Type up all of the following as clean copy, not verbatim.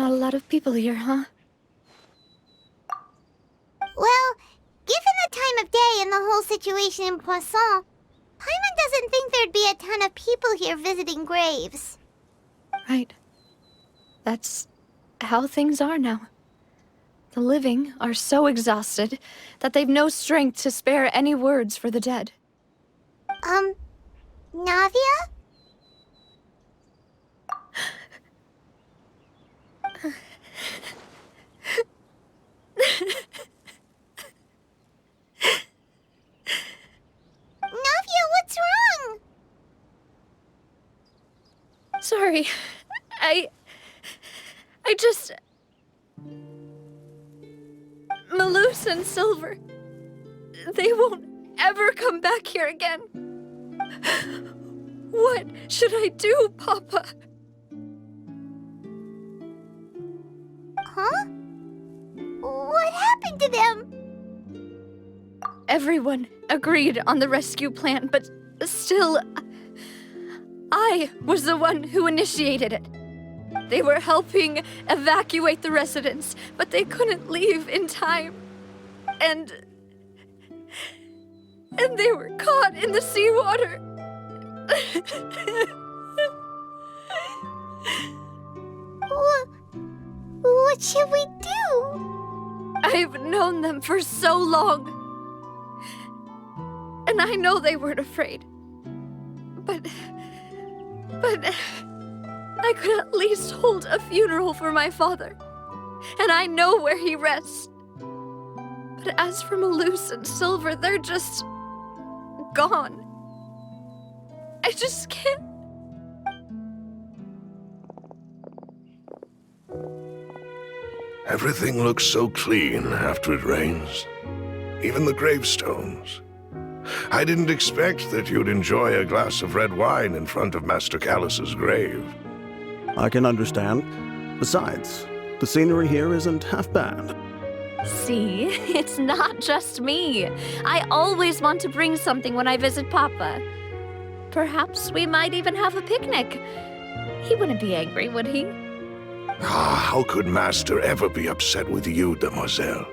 Not a lot of people here, huh? Well, given the time of day and the whole situation in Poisson, Paimon doesn't think there'd be a ton of people here visiting graves. Right. That's how things are now. The living are so exhausted that they've no strength to spare any words for the dead. Navia? Navia, what's wrong? Sorry. I just... Melus and Silver. They won't ever come back here again. What should I do, Papa? Huh? What happened to them? Everyone agreed on the rescue plan, but still, I was the one who initiated it. They were helping evacuate the residents, but they couldn't leave in time. And they were caught in the seawater. What should we do? I've known them for so long. And I know they weren't afraid. But I could at least hold a funeral for my father. And I know where he rests. But as for Melus and Silver, they're just gone. I just can't. Everything looks so clean after it rains. Even the gravestones. I didn't expect that you'd enjoy a glass of red wine in front of Master Callus's grave. I can understand. Besides, the scenery here isn't half bad. See, it's not just me. I always want to bring something when I visit Papa. Perhaps we might even have a picnic. He wouldn't be angry, would he? How could Master ever be upset with you, demoiselle?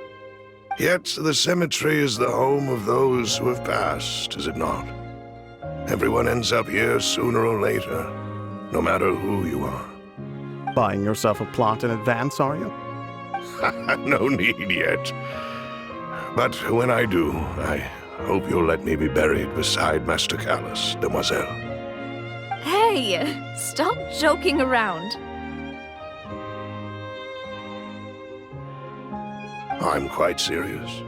Yet the cemetery is the home of those who have passed, is it not? Everyone ends up here sooner or later, no matter who you are. Buying yourself a plot in advance, are you? No need yet. But when I do, I hope you'll let me be buried beside Master Callus, demoiselle. Hey, stop joking around. I'm quite serious.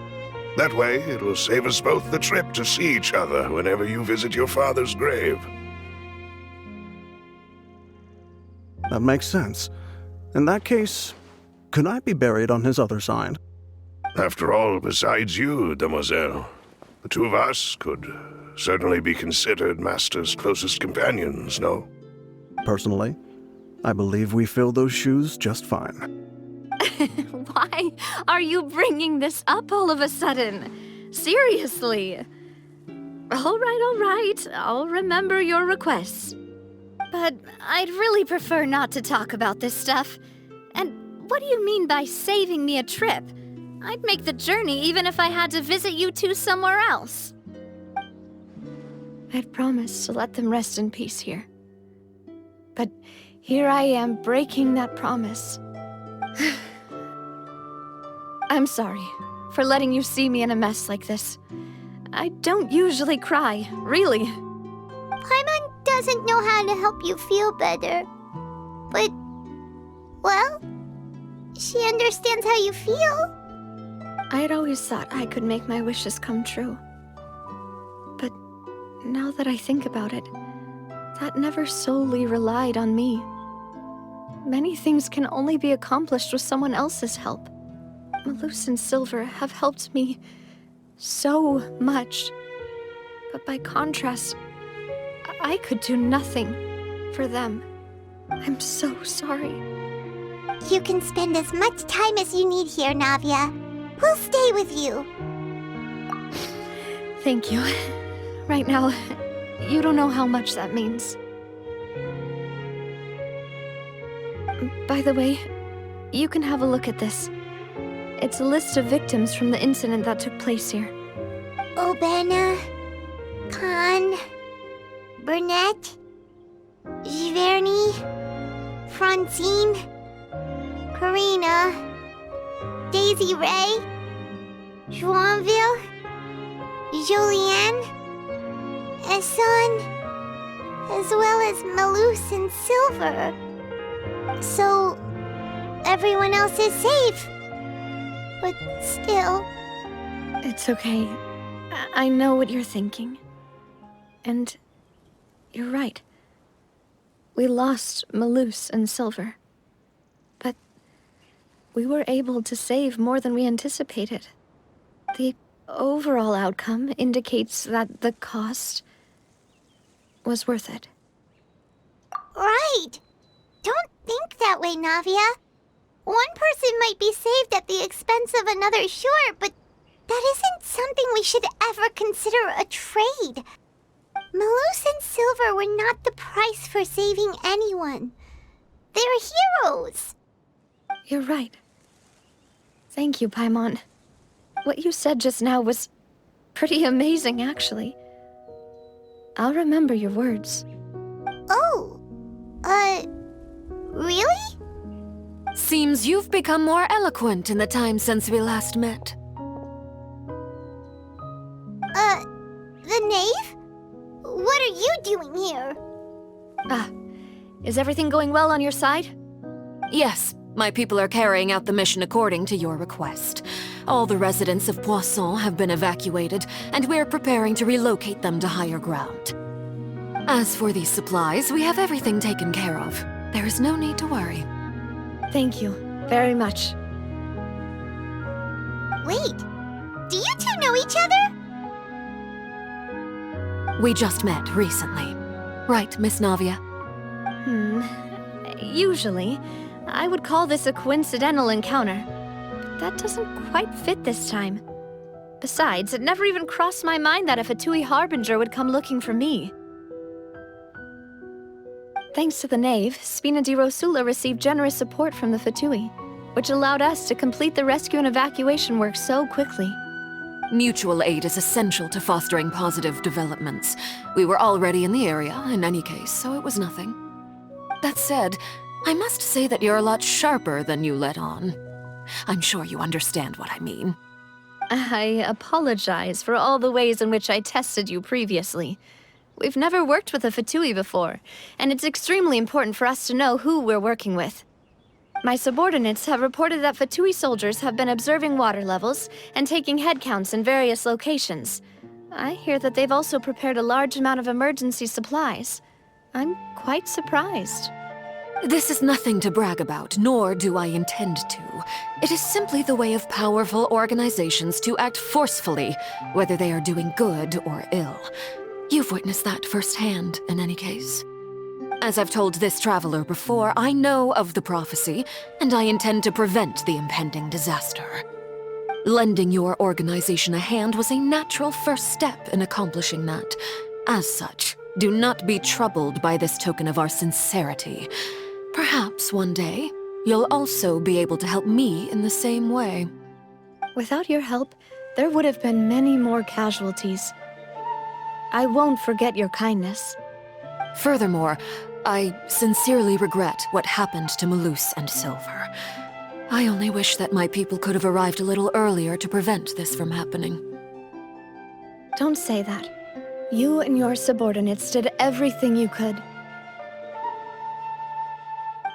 That way, it will save us both the trip to see each other whenever you visit your father's grave. That makes sense. In that case, could I be buried on his other side? After all, besides you, demoiselle, the two of us could certainly be considered Master's closest companions, no? Personally, I believe we fill those shoes just fine. Why are you bringing this up all of a sudden? Seriously. All right. I'll remember your requests. But I'd really prefer not to talk about this stuff. And what do you mean by saving me a trip? I'd make the journey even if I had to visit you two somewhere else. I'd promised to let them rest in peace here. But here I am breaking that promise. I'm sorry for letting you see me in a mess like this. I don't usually cry, really. Paimon doesn't know how to help you feel better. But, well, she understands how you feel. I'd always thought I could make my wishes come true. But now that I think about it, that never solely relied on me. Many things can only be accomplished with someone else's help. Melus and Silver have helped me so much. But by contrast, I could do nothing for them. I'm so sorry. You can spend as much time as you need here, Navia. We'll stay with you. Thank you. Right now, you don't know how much that means. By the way, you can have a look at this. It's a list of victims from the incident that took place here. Obena, Khan, Burnett, Giverny, Francine, Karina, Daisy Ray, Joinville, Julianne, Esson, as well as Melus and Silver. So, everyone else is safe. But still... It's okay. I know what you're thinking. And you're right. We lost Melus and Silver. But we were able to save more than we anticipated. The overall outcome indicates that the cost was worth it. Right! Don't think that way, Navia. One person might be saved at the expense of another, sure, but that isn't something we should ever consider a trade. Melus and Silver were not the price for saving anyone. They're heroes. You're right. Thank you, Paimon. What you said just now was pretty amazing, actually. I'll remember your words. Oh, really? Seems you've become more eloquent in the time since we last met. The knave? What are you doing here? Is everything going well on your side? Yes, my people are carrying out the mission according to your request. All the residents of Poisson have been evacuated, and we're preparing to relocate them to higher ground. As for these supplies, we have everything taken care of. There is no need to worry. Thank you very much. Wait, do you two know each other? We just met recently. Right, Miss Navia? Usually, I would call this a coincidental encounter. But that doesn't quite fit this time. Besides, it never even crossed my mind that a Fatui Harbinger would come looking for me. Thanks to the Knave, Spina di Rosula received generous support from the Fatui, which allowed us to complete the rescue and evacuation work so quickly. Mutual aid is essential to fostering positive developments. We were already in the area, in any case, so it was nothing. That said, I must say that you're a lot sharper than you let on. I'm sure you understand what I mean. I apologize for all the ways in which I tested you previously. We've never worked with a Fatui before, and it's extremely important for us to know who we're working with. My subordinates have reported that Fatui soldiers have been observing water levels and taking head counts in various locations. I hear that they've also prepared a large amount of emergency supplies. I'm quite surprised. This is nothing to brag about, nor do I intend to. It is simply the way of powerful organizations to act forcefully, whether they are doing good or ill. You've witnessed that firsthand, in any case. As I've told this traveler before, I know of the prophecy, and I intend to prevent the impending disaster. Lending your organization a hand was a natural first step in accomplishing that. As such, do not be troubled by this token of our sincerity. Perhaps one day, you'll also be able to help me in the same way. Without your help, there would have been many more casualties. I won't forget your kindness. Furthermore, I sincerely regret what happened to Melus and Silver. I only wish that my people could have arrived a little earlier to prevent this from happening. Don't say that. You and your subordinates did everything you could.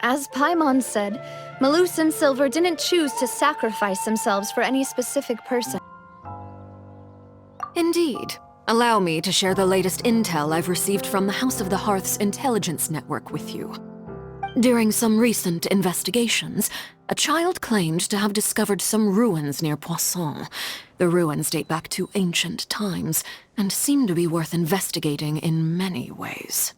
As Paimon said, Melus and Silver didn't choose to sacrifice themselves for any specific person. Indeed. Allow me to share the latest intel I've received from the House of the Hearth's intelligence network with you. During some recent investigations, a child claimed to have discovered some ruins near Poisson. The ruins date back to ancient times, and seem to be worth investigating in many ways.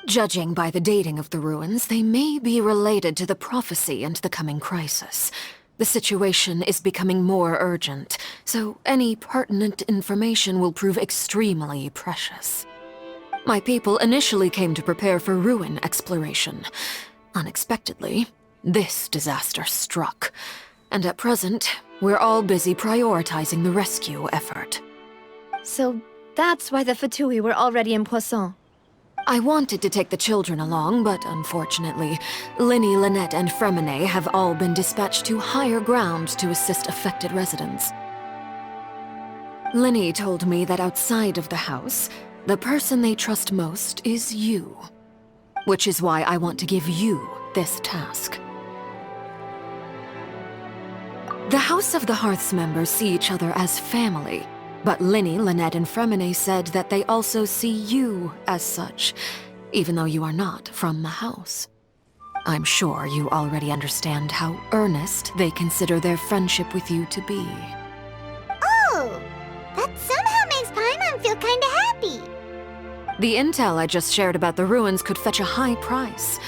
Judging by the dating of the ruins, they may be related to the prophecy and the coming crisis. The situation is becoming more urgent, so any pertinent information will prove extremely precious. My people initially came to prepare for ruin exploration. Unexpectedly, this disaster struck. And at present, we're all busy prioritizing the rescue effort. So that's why the Fatui were already in Poisson. I wanted to take the children along, but unfortunately, Linny, Lynette, and Fremine have all been dispatched to higher ground to assist affected residents. Linny told me that outside of the house, the person they trust most is you. Which is why I want to give you this task. The House of the Hearth's members see each other as family, but Linny, Lynette, and Fremine said that they also see you as such, even though you are not from the house. I'm sure you already understand how earnest they consider their friendship with you to be. Oh, that somehow makes Paimon feel kinda happy. The intel I just shared about the ruins could fetch a high price.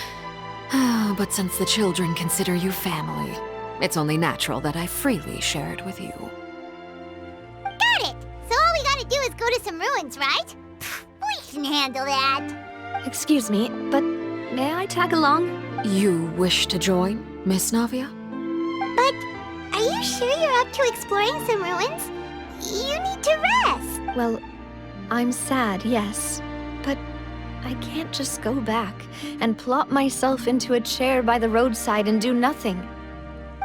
But since the children consider you family, it's only natural that I freely share it with you. Got it! So all we gotta do is go to some ruins, right? Pfft, we can handle that. Excuse me, but may I tag along? You wish to join, Miss Navia? But are you sure you're up to exploring some ruins? You need to rest. Well, I'm sad, yes. But I can't just go back and plop myself into a chair by the roadside and do nothing.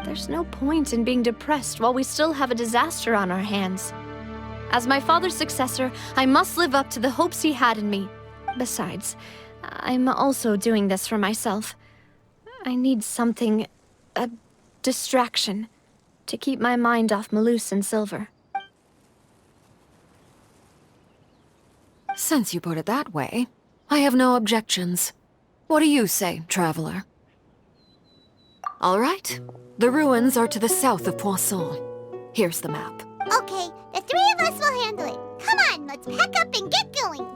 There's no point in being depressed while we still have a disaster on our hands. As my father's successor, I must live up to the hopes he had in me. Besides, I'm also doing this for myself. I need something, a distraction, to keep my mind off Melus and Silver. Since you put it that way, I have no objections. What do you say, traveler? All right. The ruins are to the south of Poisson. Here's the map. Okay, the three of us will handle it. Come on, let's pack up and get going.